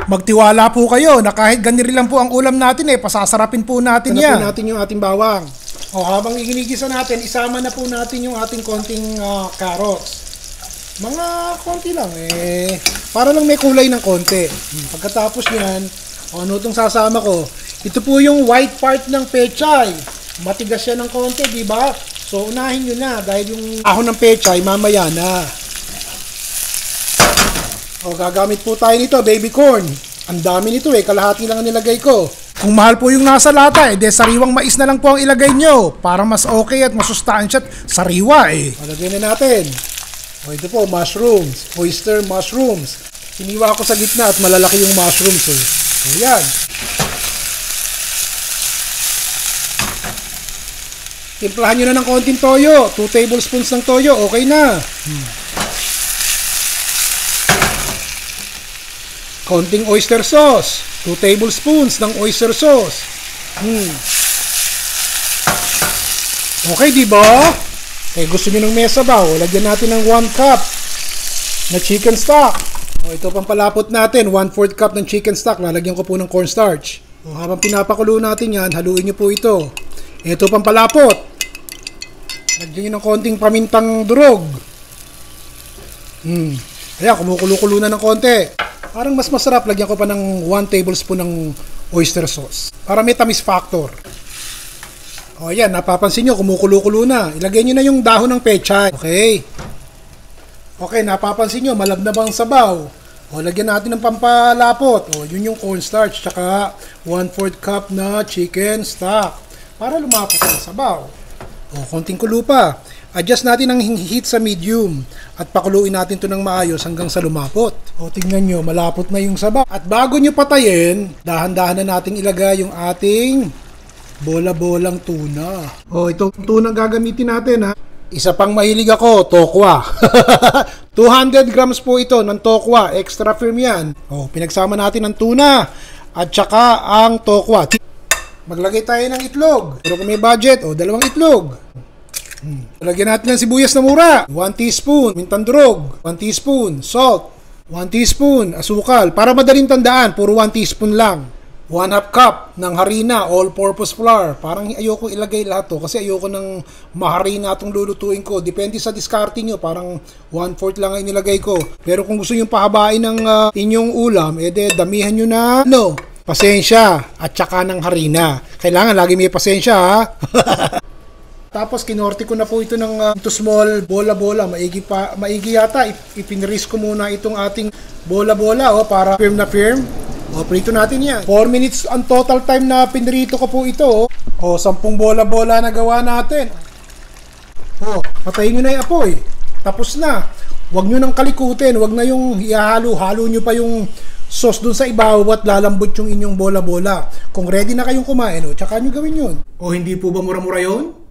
Magtiwala po kayo na kahit ganiri lang po ang ulam natin pasasarapin po natin yan. Hanapin natin yung ating bawang. Habang iginigisa natin, isama na po natin yung ating konting carrots. Mga konti lang para lang may kulay ng konti. Pagkatapos niyan, ano itong sasama ko? Ito po yung white part ng pechay. Matigas siya ng konti, di ba? So unahin nyo na dahil yung ahon ng pechay mamaya na. Gagamit po tayo nito, baby corn. Ang dami nito kalahati lang ang nilagay ko. Kung mahal po yung nasa lata, sariwang mais na lang po ang ilagay nyo para mas okay at masustansya at sariwa Lagyan na natin. Ito po, mushrooms. Oyster mushrooms. Hiniwa ko sa gitna at malalaki yung mushrooms. Ayan. Timplahan nyo na ng konting toyo. 2 tablespoons ng toyo. Okay na. Konting oyster sauce. 2 tablespoons ng oyster sauce. Okay, di ba? Gusto nyo ng may sabaw. Lagyan natin ng 1 cup na chicken stock. Ito pang palapot natin. 1/4 cup ng chicken stock. Lalagyan ko po ng cornstarch. Habang pinapakulo natin yan, haluin nyo po ito. Ito pang palapot. Lagyan nyo ng konting pamintang durog. Ayan, kumukulo-kulo na ng konti. Parang mas masarap, lagyan ko pa ng 1 tablespoon ng oyster sauce. Para may tamis factor. Ayan, napapansin nyo, kumukulo-kulo na. Ilagay nyo na yung dahon ng pechay. Okay, napapansin nyo, malabnab ang sabaw. Lagyan natin ng pampalapot. Yun yung cornstarch, tsaka 1/4 cup na chicken stock. Para lumapot ang sabaw. Konting kulo pa. Adjust natin ang heat sa medium at pakuluin natin to ng maayos hanggang sa lumapot. Tingnan nyo, malapot na yung sabaw. At bago nyo patayin, dahan-dahan na nating ilagay yung ating bola-bolang tuna. Itong tuna gagamitin natin Isa pang mahilig ako, tokwa. 200 grams po ito ng tokwa, extra firm yan. Pinagsama natin ng tuna at saka ang tokwa. Maglagay tayo ng itlog. Pero kung may budget, 2 itlog. Lagyan natin ng sibuyas na mura. 1 teaspoon mintang durog. 1 teaspoon salt. 1 teaspoon asukal. Para madaling tandaan, puro 1 teaspoon lang. 1/2 cup ng harina, all-purpose flour. Parang ayoko ilagay lahat to kasi ayoko ng maharina itong lulutuin ko. Depende sa diskarte nyo. Parang 1/4 lang ang inilagay ko. Pero kung gusto nyo pahabain ng inyong ulam, damihan nyo na pasensya at saka ng harina. Kailangan lagi may pasensya Tapos kinorte ko na po ito ng small bola-bola. Maigi yata. Ipinris ko muna itong ating bola-bola para firm na firm. Prito natin yan. 4 minutes ang total time na pinrito ko po ito. 10 bola-bola na gawa natin. Patayin nyo na yung apoy. Tapos na. Huwag nyo nang kalikutin. Huwag na yung ihalo-halo nyo pa yung sauce dun sa ibabaw at lalambot yung inyong bola-bola. Kung ready na kayong kumain, tsaka nyo gawin yun. Hindi po ba mura-mura yun?